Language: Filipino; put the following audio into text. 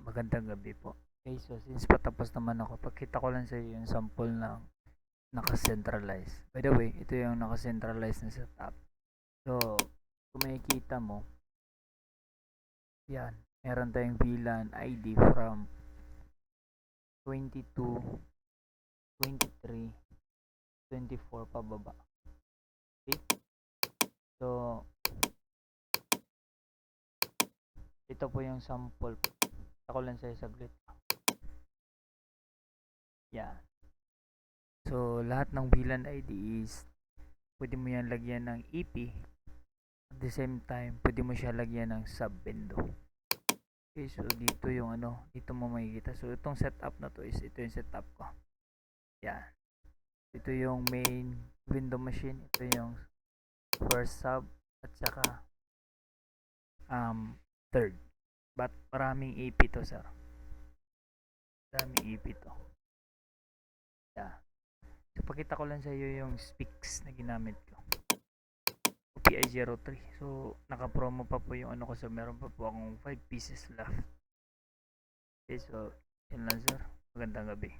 Magandang gabi po. Okay, so since patapos naman ako, pagkita ko lang sa iyo yung sample ng naka-centralize. By the way, ito yung naka-centralize na setup. So, kung makikita mo, yan, meron tayong VLAN ID from 22, 23, 24 pababa. Okay? So, ito po yung sample. Ako lang sa'yo saglit. Yan. So, lahat ng VLAN ID is pwede mo yan lagyan ng EP. At the same time, pwede mo siya lagyan ng sub window. Okay, so dito yung dito mo makikita. So, itong setup na to is ito yung setup ko. Yan. Ito yung main window machine. Ito yung first sub at saka third. But maraming EP to, sir. Maraming EP to. Yeah. So, pakita ko lang sa iyo yung specs na ginamit ko. PI03. So, naka-promo pa po yung ko. So, meron pa po akong 5 pieces left. Okay, so, yun lang, sir. Magandang gabi.